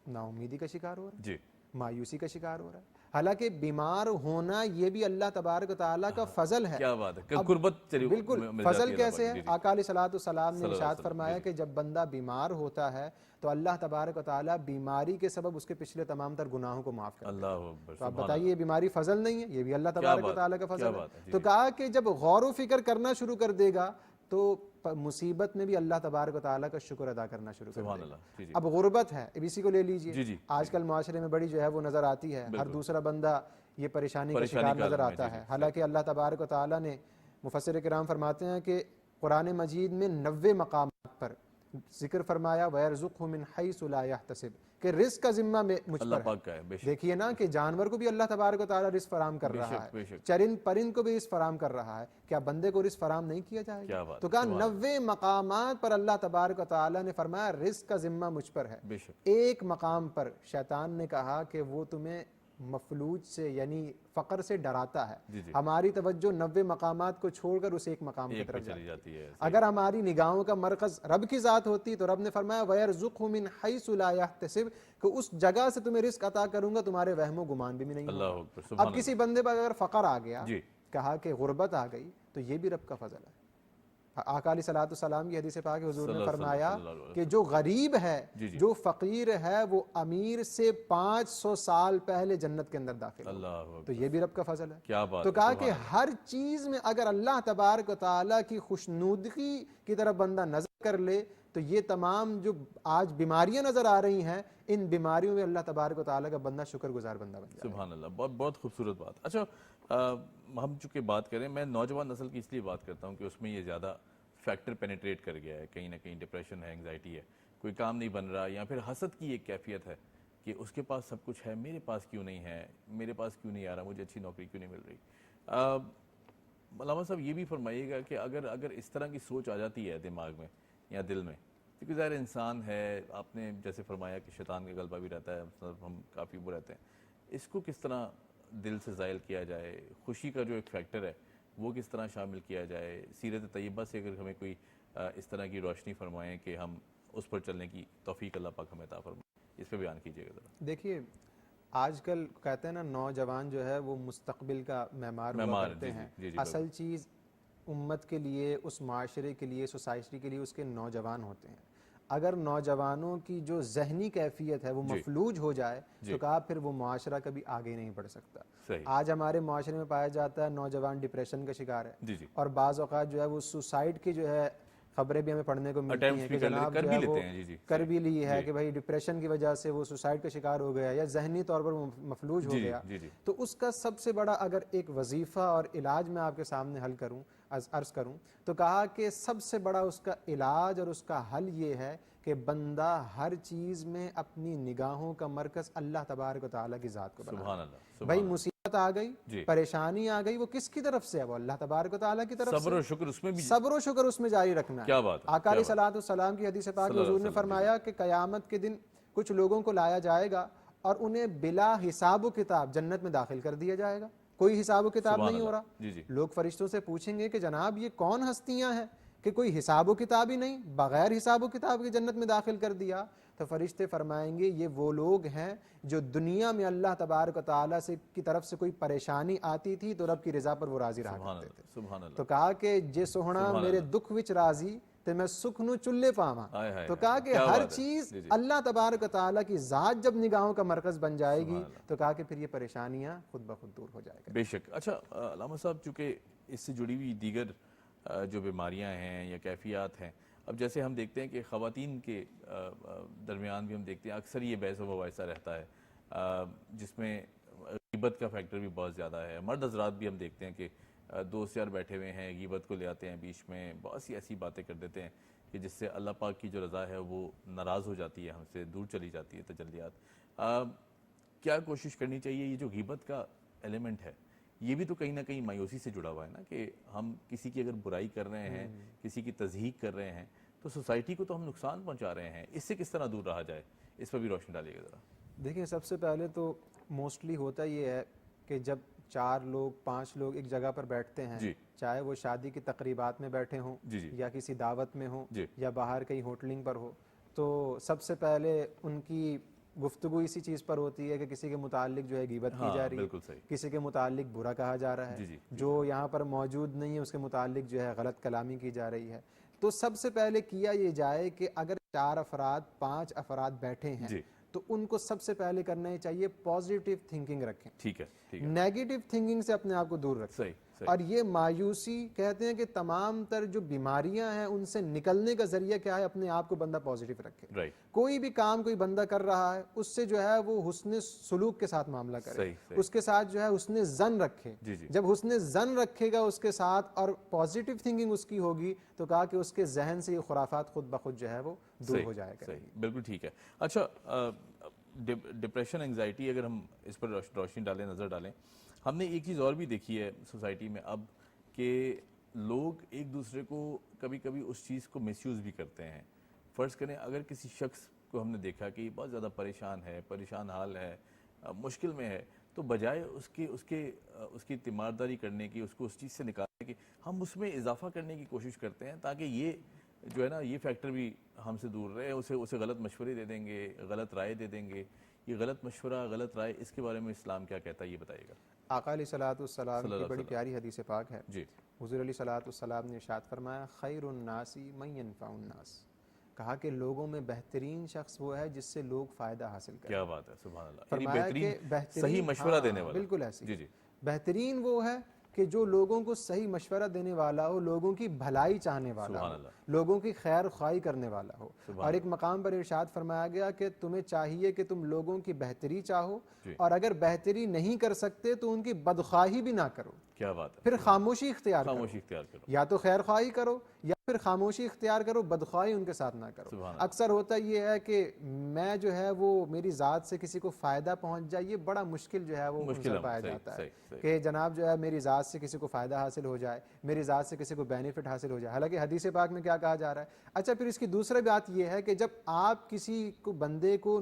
نا امیدی کا شکار ہو رہا ہے, مایوسی کا شکار ہو رہا ہے. حالانکہ بیمار ہونا یہ بھی اللہ تبارک و تعالیٰ کا فضل ہے. کیا بات ہے, قربت. بالکل, فضل کیسے ہے؟ آقا علیہ الصلوۃ والسلام نے ارشاد فرمایا کہ جب بندہ بیمار ہوتا ہے تو اللہ تبارک و تعالیٰ بیماری کے سبب اس کے پچھلے تمام تر گناہوں کو معاف کرتا ہے. تو آپ بتائیے, یہ بیماری فضل نہیں ہے؟ یہ بھی اللہ تبارک و تعالیٰ کا فضل ہے. تو کہا کہ جب غور و فکر کرنا شروع کر دے گا تو مصیبت میں بھی اللہ تبارک و تعالیٰ کا شکر ادا کرنا شروع کر دے گا. اب غربت ہے, اب اسی کو لے لیجئے, آج کل معاشرے میں بڑی جو ہے وہ نظر آتی ہے, ہر دوسرا بندہ یہ پریشانی کا شکار نظر آتا ہے. حالانکہ اللہ تبارک و تعالیٰ نے, مفسر کرام فرماتے ہیں کہ قرآن مجید میں 90 مقامات پر ذکر فرمایا وَيَرْزُقْهُ مِنْ حَيْثُ لَا يَحْتَسِبُ, کہ رزق کا ذمہ مجھ اللہ پر پاک کا ہے، بے ہے. شک. دیکھیے نا کہ جانور کو بھی اللہ تبارک و تعالیٰ رزق فراہم کر بے رہا شک، بے ہے, شک. چرند پرند کو بھی رزق فراہم کر رہا ہے, کیا بندے کو رزق فراہم نہیں کیا جائے کیا گا؟ بات تو ہے، کہا سبحان 90 مقامات پر اللہ تبارک و تعالیٰ نے فرمایا رزق کا ذمہ مجھ پر ہے. بے شک. ایک مقام پر شیطان نے کہا کہ وہ تمہیں مفلوج سے یعنی فقر سے ڈراتا ہے. جی جی. ہماری توجہ 90 مقامات کو چھوڑ کر اس ایک مقام کی ایک پہ طرف چلی جاتی ہے. جاتی ہے. اگر ہماری نگاہوں کا مرکز رب کی ذات ہوتی تو رب نے فرمایا وَيَرْزُقْهُ مِنْ حَيْثُ لَا يَحْتَسِبْ, کہ اس جگہ سے تمہیں رزق عطا کروں گا تمہارے وہم و گمان بھی نہیں اللہ ہوگا. اکبر، سبحان اب کسی بندے پر اگر فقر آ گیا, جی. کہا کہ غربت آ گئی, تو یہ بھی رب کا فضل ہے. آقا علیہ الصلوۃ والسلام کی حدیث پاک حضور نے فرمایا کہ جو غریب ہے, جو فقیر ہے, وہ امیر سے 500 سال پہلے جنت کے اندر داخل ہوگا. اللہ تو یہ بھی رب کا فضل ہے. کیا بات. تو کہا کہ ہر چیز میں اگر اللہ تبارک و تعالیٰ کی خوشنودگی کی طرف بندہ نظر کر لے تو یہ تمام جو آج بیماریاں نظر آ رہی ہیں, ان بیماریوں میں اللہ تبارک و تعالیٰ کا بندہ شکر گزار بندہ بن جائے. سبحان اللہ, بہت بہت خوبصورت بات. اچھا ہم چونکہ بات کریں, میں نوجوان نسل کی اس لیے بات کرتا ہوں کہ اس میں یہ زیادہ فیکٹر پینیٹریٹ کر گیا ہے. کہیں نہ کہیں ڈپریشن ہے, انگزائٹی ہے, کوئی کام نہیں بن رہا, یا پھر حسد کی ایک کیفیت ہے کہ اس کے پاس سب کچھ ہے, میرے پاس کیوں نہیں ہے, میرے پاس کیوں نہیں آ رہا, مجھے اچھی نوکری کیوں نہیں مل رہی. علامہ صاحب یہ بھی فرمائیے گا کہ اگر اس طرح کی سوچ آ جاتی ہے دماغ میں یا دل میں, کیونکہ ظاہر انسان ہے, آپ نے جیسے فرمایا کہ شیطان کا غلبہ بھی رہتا ہے, ہم کافی وہ رہتے ہیں, اس کو کس طرح دل سے زائل کیا جائے, خوشی کا جو ایک فیکٹر ہے وہ کس طرح شامل کیا جائے, سیرت طیبہ سے اگر ہمیں کوئی اس طرح کی روشنی فرمائیں کہ ہم اس پر چلنے کی توفیق اللہ پاک ہمیں عطا فرمائے, اس پہ بیان کیجیے گا ذرا. دیکھیے آج کل کہتے ہیں نا نوجوان جو ہے وہ مستقبل کا معمار ہوا کرتے ہیں. اصل چیز امت کے لیے, اس معاشرے کے لیے, سوسائٹی کے لیے اس کے نوجوان ہوتے ہیں. اگر نوجوانوں کی جو ذہنی کیفیت ہے وہ مفلوج ہو جائے تو کہا پھر وہ معاشرہ کبھی آگے نہیں بڑھ سکتا. آج ہمارے معاشرے میں پایا جاتا ہے نوجوان ڈپریشن کا شکار ہے, اور بعض اوقات جو ہے وہ سوسائڈ کی جو ہے خبریں بھی ہمیں پڑھنے کو ملتی ہیں کہ جناب جو ہے وہ کر بھی لی ہے کہ بھائی ڈپریشن کی وجہ سے وہ سوسائڈ کا شکار ہو گیا یا ذہنی طور پر مفلوج ہو گیا. تو اس کا سب سے بڑا اگر ایک وظیفہ اور علاج میں آپ کے سامنے عرض کروں تو کہا کہ سب سے بڑا اس کا علاج اور اس کا حل یہ ہے کہ بندہ ہر چیز میں اپنی نگاہوں کا مرکز اللہ تبارک و تعالیٰ کی ذات کو بنائے. بھائی مصیبت آ گئی, پریشانی آ گئی, وہ کس کی طرف سے ہے؟ وہ اللہ تبارک و تعالیٰ کی طرف سے. صبر و شکر اس میں بھی, صبر و شکر اس میں جاری رکھنا ہے. کیا بات ہے. آقا علیہ الصلوۃ والسلام کی حدیث پاک حضور نے فرمایا کہ قیامت کے دن کچھ لوگوں کو لایا جائے گا اور انہیں بلا حساب و کتاب جنت میں داخل کر دیا جائے گا, کوئی حساب و کتاب نہیں ہو رہا. لوگ فرشتوں سے پوچھیں گے کہ جناب یہ کون ہستیاں ہیں کہ کوئی حساب و کتاب ہی نہیں, بغیر حساب و کتاب کے جنت میں داخل کر دیا؟ تو فرشتے فرمائیں گے یہ وہ لوگ ہیں جو دنیا میں اللہ تبارک و تعالیٰ سے کی طرف سے کوئی پریشانی آتی تھی تو رب کی رضا پر وہ راضی رہا کرتے تھے. تو کہا کہ جے سوہنا میرے دکھ وچ راضی تے میں سکھ نو چلے پاواں. تو کہا کہ ہر چیز اللہ تبارک و تعالیٰ کی ذات جب نگاہوں کا مرکز بن جائے گی تو کہا کہ پھر یہ پریشانیاں خود بخود دور ہو جائے گا. بے شک. اچھا علامہ صاحب, چونکہ اس سے جڑی ہوئی دیگر جو بیماریاں ہیں یا کیفیات ہیں, اب جیسے ہم دیکھتے ہیں کہ خواتین کے درمیان بھی ہم دیکھتے ہیں اکثر یہ بحث و مباحثہ رہتا ہے جس میں غیبت کا فیکٹر بھی بہت زیادہ ہے. مرد حضرات بھی ہم دیکھتے ہیں کہ دوست یار بیٹھے ہوئے ہیں, غیبت کو لے آتے ہیں بیچ میں, بہت سی ایسی باتیں کر دیتے ہیں کہ جس سے اللہ پاک کی جو رضا ہے وہ ناراض ہو جاتی ہے, ہم سے دور چلی جاتی ہے تجلیات. کیا کوشش کرنی چاہیے؟ یہ جو غیبت کا ایلیمنٹ ہے یہ بھی تو کہیں نہ کہیں مایوسی سے جڑا ہوا ہے نا, کہ ہم کسی کی اگر برائی کر رہے ہیں, کسی کی تضحیق کر رہے ہیں تو سوسائٹی کو تو ہم نقصان پہنچا رہے ہیں. اس سے کس طرح دور رہا جائے, اس پر بھی روشنی ڈالیے گا ذرا. دیکھیں سب سے پہلے تو موسٹلی ہوتا یہ ہے کہ جب 4 لوگ 5 لوگ ایک جگہ پر بیٹھتے ہیں, چاہے وہ شادی کی تقریبات میں بیٹھے ہوں یا کسی دعوت میں ہوں یا باہر کہیں ہوٹلنگ پر ہو, تو سب سے پہلے ان کی گفتگو اسی چیز پر ہوتی ہے کہ کسی کے متعلق جو ہے غیبت کی جا رہی ہے, کسی کے متعلق برا کہا جا رہا ہے, جو یہاں پر موجود نہیں ہے اس کے متعلق جو ہے غلط کلامی کی جا رہی ہے. تو سب سے پہلے کیا یہ جائے کہ اگر 4 افراد 5 افراد بیٹھے ہیں تو ان کو سب سے پہلے کرنا ہی چاہیے پازیٹیو تھنکنگ رکھیں. ٹھیک ہے, نیگیٹو تھنکنگ سے اپنے آپ کو دور رکھیں. اور یہ مایوسی کہتے ہیں کہ تمام تر جو بیماریاں ہیں ان سے نکلنے کا ذریعہ کیا ہے؟ اپنے آپ کو بندہ پازیٹیو رکھے. کوئی بھی کام کوئی بندہ کر رہا ہے اس سے جو ہے وہ حسن سلوک کے ساتھ معاملہ کرے, اس کے ساتھ جو ہے حسن ظن رکھے. جب حسن ظن رکھے گا اس کے ساتھ اور پازیٹیو تھنکنگ اس کی ہوگی تو کہا کہ اس کے ذہن سے یہ خرافات خود بخود جو ہے وہ دور ہو جائے گا. بالکل ٹھیک ہے. اچھا ڈپریشن انگزائٹی اگر ہم اس پر روشنی ڈالیں, نظر ڈالیں, ہم نے ایک چیز اور بھی دیکھی ہے سوسائٹی میں اب کہ لوگ ایک دوسرے کو کبھی کبھی اس چیز کو مس یوز بھی کرتے ہیں. فرض کریں اگر کسی شخص کو ہم نے دیکھا کہ بہت زیادہ پریشان ہے, پریشان حال ہے, مشکل میں ہے, تو بجائے اس کی تیمارداری کرنے کی, اس کو اس چیز سے نکالنے کی, ہم اس میں اضافہ کرنے کی کوشش کرتے ہیں تاکہ یہ جو ہے نا یہ فیکٹر بھی ہم سے دور رہے. اسے غلط مشورے دے دیں گے, غلط رائے دے دیں گے. یہ غلط مشورہ, غلط رائے, اس کے بارے میں اسلام کیا کہتا ہے یہ بتائیے گا. آقا علیہ الصلوۃ والسلام کی بڑی پیاری حدیث پاک ہے. جی, حضور علیہ الصلوۃ والسلام نے ارشاد فرمایا خیر الناس من ينفع الناس. کہا کہ لوگوں میں بہترین شخص وہ ہے جس سے لوگ فائدہ حاصل کریں. کیا بات ہے, سبحان اللہ. فرمایا کہ بہترین صحیح مشورہ دینے والا. بالکل ایسی. جی جی, بہترین وہ ہے کہ جو لوگوں کو صحیح مشورہ دینے والا ہو, لوگوں کی بھلائی چاہنے والا ہو, لوگوں کی خیر خواہی کرنے والا ہو. اور ایک مقام پر ارشاد فرمایا گیا کہ تمہیں چاہیے کہ تم لوگوں کی بہتری چاہو, اور اگر بہتری نہیں کر سکتے تو ان کی بدخواہی بھی نہ کرو. کیا بات ہے. پھر خاموشی اختیار کرو, یا تو خیر خواہی کرو یا پھر خاموشی اختیار کرو, بدخواہی ان کے ساتھ نہ کرو. اکثر ہوتا یہ ہے کہ میں جو ہے وہ میری ذات سے کسی کو فائدہ پہنچ جائے, یہ بڑا مشکل جو ہے وہ مشکل پایا جاتا ہے کہ جناب جو ہے میری ذات سے کسی کو فائدہ حاصل ہو جائے, میری ذات سے کسی کو بینیفٹ حاصل ہو جائے. حالانکہ حدیث پاک میں کیا کہا جا رہا ہے. اچھا, پھر اس کی دوسری بات یہ ہے کہ جب آپ کسی کو بندے کو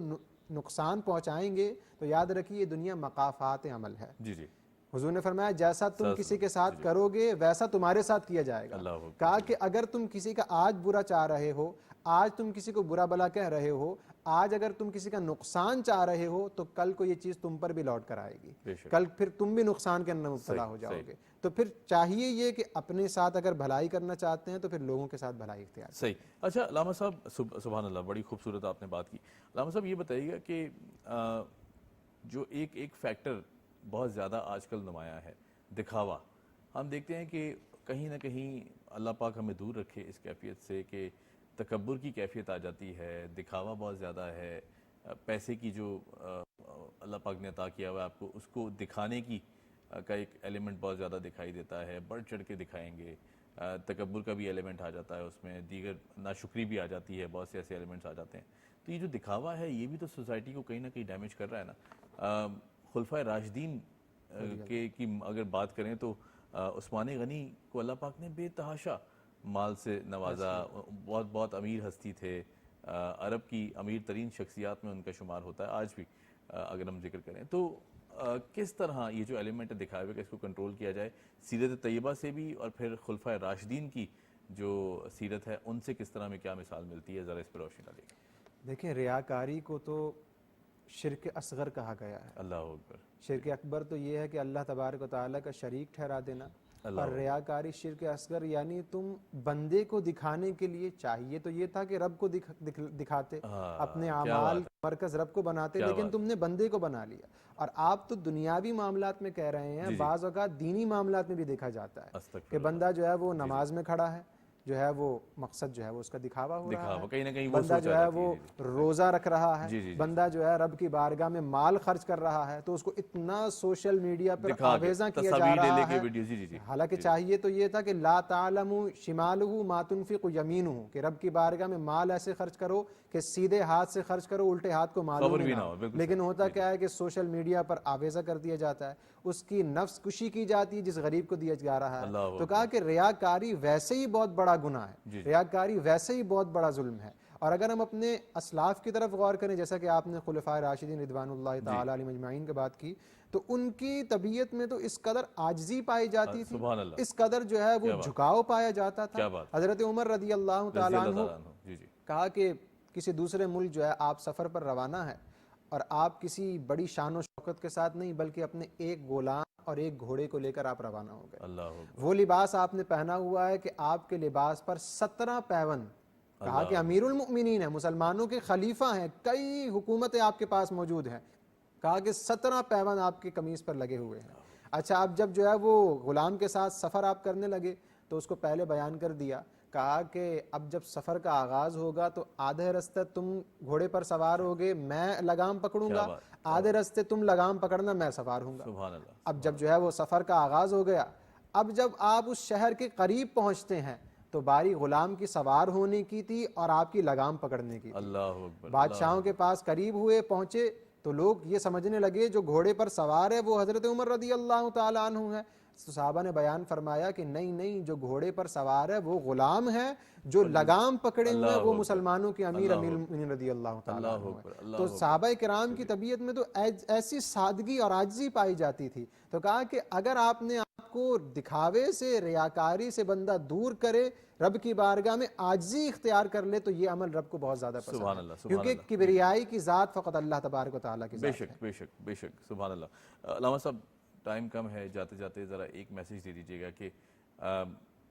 نقصان پہنچائیں گے تو یاد رکھیے یہ دنیا مقافات عمل ہے. جی جی, حضور نے فرمایا جیسا تم کسی کے ساتھ کرو گے ویسا تمہارے ساتھ کیا جائے گا. کہا کہ اگر تم کسی کا آج برا چاہ رہے ہو, آج تم کسی کو برا بلا کہہ رہے ہو, آج اگر تم کسی کا نقصان چاہ رہے ہو تو کل کو یہ چیز تم پر بھی لوٹ کر آئے گی, کل پھر تم بھی نقصان کے اندر مبتلا ہو جاؤ گے. تو پھر چاہیے یہ کہ اپنے ساتھ اگر بھلائی کرنا چاہتے ہیں تو پھر لوگوں کے ساتھ بھلائی اختیار کریں. صحیح. اچھا علامہ صاحب, سبحان اللہ, بڑی خوبصورت آپ نے بات کی. علامہ صاحب یہ بتائیے گا کہ جو ایک فیکٹر بہت زیادہ آج کل نمایاں ہے, دکھاوا. ہم دیکھتے ہیں کہ کہیں نہ کہیں اللہ پاک ہمیں دور رکھے اس کیفیت سے کہ تکبر کی کیفیت آ جاتی ہے, دکھاوا بہت زیادہ ہے, پیسے کی جو اللہ پاک نے عطا کیا ہوا ہے آپ کو, اس کو دکھانے کی کا ایک ایلیمنٹ بہت زیادہ دکھائی دیتا ہے. بڑھ چڑھ کے دکھائیں گے, تکبر کا بھی ایلیمنٹ آ جاتا ہے اس میں, دیگر ناشکری بھی آ جاتی ہے, بہت سے ایسے ایلیمنٹس آ جاتے ہیں. تو یہ جو دکھاوا ہے یہ بھی تو سوسائٹی کو کہیں نہ کہیں ڈیمیج کر رہا ہے نا. خلفائے راشدین کی اگر بات کریں تو عثمان غنی کو اللہ پاک نے بے تحاشا مال سے نوازا, بہت امیر ہستی تھے, عرب کی امیر ترین شخصیات میں ان کا شمار ہوتا ہے آج بھی اگر ہم ذکر کریں. تو کس طرح یہ جو ایلیمنٹ دکھائے ہوئے کہ اس کو کنٹرول کیا جائے, سیرت طیبہ سے بھی اور پھر خلفائے راشدین کی جو سیرت ہے ان سے کس طرح میں کیا مثال ملتی ہے, ذرا اس پر روشنی ڈالیے. دیکھیں, ریاکاری کو تو شرک اصغر کہا گیا ہے. اللہ اکبر. شرک اکبر تو یہ ہے کہ اللہ تبارک و تعالیٰ کا شریک ٹھہرا دینا, اور ریاکاری شرک اصغر یعنی تم بندے کو دکھانے کے لیے, چاہیے تو یہ تھا کہ رب کو دکھاتے, اپنے اعمال مرکز رب کو بناتے, لیکن تم نے بندے کو بنا لیا. اور آپ تو دنیاوی معاملات میں کہہ رہے ہیں, بعض اوقات دینی معاملات میں بھی دیکھا جاتا ہے کہ بندہ جو ہے وہ نماز میں کھڑا ہے, جو ہے وہ مقصد جو ہے وہ اس کا دکھاوا ہو رہا ہے, بندہ جو ہے وہ روزہ رکھ رہا ہے, بندہ جو ہے رب کی بارگاہ میں مال خرچ کر رہا ہے, تو اس کو اتنا سوشل میڈیا پر آویزاں کیا جا رہا ہے. حالانکہ چاہیے تو یہ تھا کہ لا تعلم شمالہ ما تنفق یمینہ, کہ رب کی بارگاہ میں مال ایسے خرچ کرو کہ سیدھے ہاتھ سے خرچ کرو, الٹے ہاتھ کو معلوم نہ ہو. لیکن ہوتا کیا ہے کہ سوشل میڈیا پر آویزہ کر دیا جاتا ہے, اس کی نفس کشی کی جاتی ہے جس غریب کو دیا جا رہا ہے. تو کہا کہ ریاکاری ویسے ہی بہت بڑا گناہ ہے, ریاکاری ویسے ہی بہت بڑا ظلم ہے. اور اگر ہم اپنے اسلاف کی طرف غور کریں, جیسا کہ آپ نے خلفائے راشدین رضوان اللہ تعالی علیہم اجمعین کی بات کی, تو ان کی طبیعت میں تو اس قدر عاجزی پائی جاتی تھی, اس قدر جو ہے وہ جھکاؤ پایا جاتا تھا. حضرت عمر رضی اللہ تعالیٰ عنہ کہا کہ کسی دوسرے ملک جو ہے آپ سفر پر روانہ ہے, اور آپ کسی بڑی شان و شوکت کے ساتھ نہیں بلکہ اپنے ایک غلام اور ایک گھوڑے کو لے کر آپ روانہ ہو گئے. وہ لباس آپ نے پہنا ہوا ہے کہ آپ کے لباس پر 17 پیوند, کہا کہ امیر المؤمنین ہیں, مسلمانوں کے خلیفہ ہیں, کئی حکومتیں آپ کے پاس موجود ہیں, کہا کہ 17 پیوند آپ کی قمیص پر لگے ہوئے ہیں. اچھا, اب جب جو ہے وہ غلام کے ساتھ سفر آپ کرنے لگے تو اس کو پہلے بیان کر دیا, کہا کہ اب جب سفر کا آغاز ہوگا تو آدھے رستے تم گھوڑے پر سوار ہوگے, میں لگام پکڑوں گا, آدھے رستے تم لگام پکڑنا, میں سوار ہوں گا. اب جب جو ہے وہ سفر کا آغاز ہو گیا, اب جب آپ اس شہر کے قریب پہنچتے ہیں تو باری غلام کی سوار ہونے کی تھی اور آپ کی لگام پکڑنے کی تھی. بادشاہوں کے پاس قریب ہوئے, پہنچے, تو لوگ یہ سمجھنے لگے جو گھوڑے پر سوار ہے وہ حضرت عمر رضی اللہ تعالیٰ عنہ ہے. تو صحابہ نے بیان فرمایا کہ نہیں نہیں، جو گھوڑے پر سوار ہے وہ غلام ہے، جو لگام پکڑے ہوئے وہ مسلمانوں کے امیر المؤمنین رضی اللہ تعالیٰ عنہ ہے. تو صحابہ کرام کی طبیعت میں تو ایسی سادگی اور عاجزی پائی جاتی تھی. تو کہا کہ اگر آپ نے آپ کو دکھاوے سے، ریاکاری سے بندہ دور کرے، رب کی بارگاہ میں عاجزی اختیار کر لے، تو یہ عمل رب کو بہت زیادہ پسند ہے. کیونکہ کبریائی کی ذات فقط اللہ تبارک و تعالیٰ کی ذات ہے. بے شک بے شک، سبحان اللہ. علامہ صاحب ٹائم کم ہے، جاتے جاتے ذرا ایک میسیج دے دیجیے گا کہ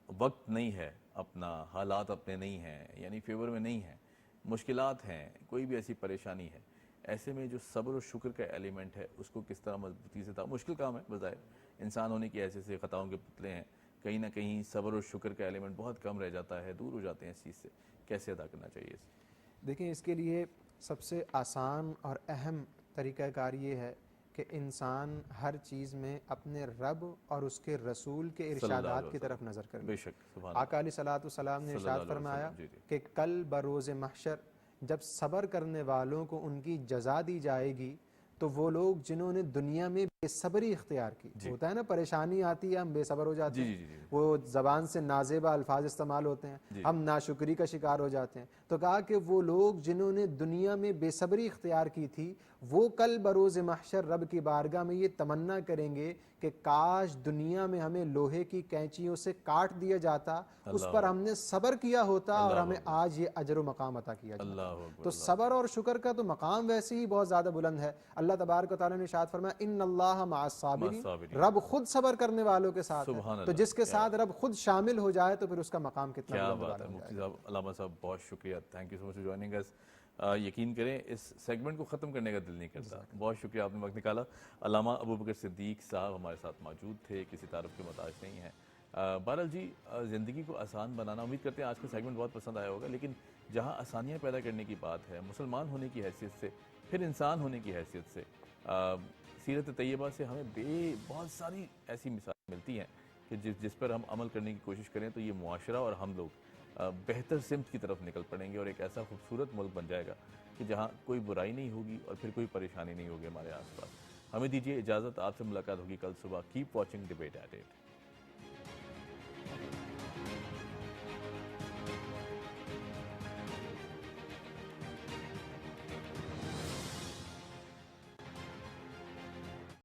وقت نہیں ہے اپنا، حالات اپنے نہیں ہیں، یعنی فیور میں نہیں ہیں، مشکلات ہیں، کوئی بھی ایسی پریشانی ہے، ایسے میں جو صبر و شکر کا ایلیمنٹ ہے اس کو کس طرح مضبوطی سے تھا؟ مشکل کام ہے بظاہر، انسان ہونے کی ایسے سے خطاؤں کے پتلے ہیں، کہیں نہ کہیں صبر و شکر کا ایلیمنٹ بہت کم رہ جاتا ہے، دور ہو جاتے ہیں اس چیز سے. کیسے ادا کرنا چاہیے اسے؟ دیکھیں، اس کے لیے سب سے آسان اور اہم طریقہ کار یہ ہے کہ انسان ہر چیز میں اپنے رب اور اس کے رسول کے ارشادات کی طرف نظر کرے. بے شک، سبحان اللہ. آقا علیہ الصلوۃ والسلام نے ارشاد فرمایا کہ کل بروز محشر جب صبر کرنے والوں کو ان کی جزا دی جائے گی تو وہ لوگ جنہوں نے دنیا میں بے صبری اختیار کی، ہوتا ہے نا پریشانی آتی ہے ہم بے صبر ہو جاتے ہیں، وہ زبان سے نازیبہ الفاظ استعمال ہوتے ہیں، ہم ناشکری کا شکار ہو جاتے ہیں. تو کہا کہ وہ لوگ جنہوں نے دنیا میں بے صبری اختیار کی تھی وہ کل بروز محشر رب کی بارگاہ میں یہ تمنا کریں گے کہ کاش دنیا میں ہمیں لوہے کی کینچیوں سے کاٹ دیا جاتا، اس پر ہم نے صبر کیا ہوتا اور ہمیں آج یہ اجر و مقام عطا کیا جاتا. تو صبر اور شکر کا تو مقام ویسے ہی بہت زیادہ بلند ہے. اللہ تبارک و تعالیٰ نے ارشاد فرمایا ان اللہ مع الصابرین، رب خود صبر کرنے والوں کے ساتھ ہے. تو جس کے ساتھ رب خود شامل ہو جائے تو پھر اس کا مقام کتنا کیا بلند بات ہے. مفتی صاحب، علامہ صاحب بہت شکریہ، thank you so much for joining اس. یقین کریں اس سیگمنٹ کو ختم کرنے کا دل نہیں کرتا. بہت شکریہ، آپ نے وقت نکالا. علامہ ابوبکر صدیق صاحب ہمارے ساتھ موجود تھے، کسی تعارف کے محتاج نہیں ہیں. بہرحال جی، زندگی کو آسان بنانا، امید کرتے ہیں آج کا سیگمنٹ بہت پسند آیا ہوگا. لیکن جہاں آسانیاں پیدا کرنے کی بات ہے، مسلمان ہونے کی حیثیت سے، پھر انسان ہونے کی حیثیت سے، سیرت طیبہ سے ہمیں بہت ساری ایسی مثالیں ملتی ہیں کہ جس پر ہم عمل کرنے کی کوشش کریں تو یہ معاشرہ اور ہم لوگ بہتر سمت کی طرف نکل پڑیں گے اور ایک ایسا خوبصورت ملک بن جائے گا کہ جہاں کوئی برائی نہیں ہوگی اور پھر کوئی پریشانی نہیں ہوگی ہمارے آس پاس. ہمیں دیجیے اجازت، آپ سے ملاقات ہوگی کل صبح. Keep watching debate at 8.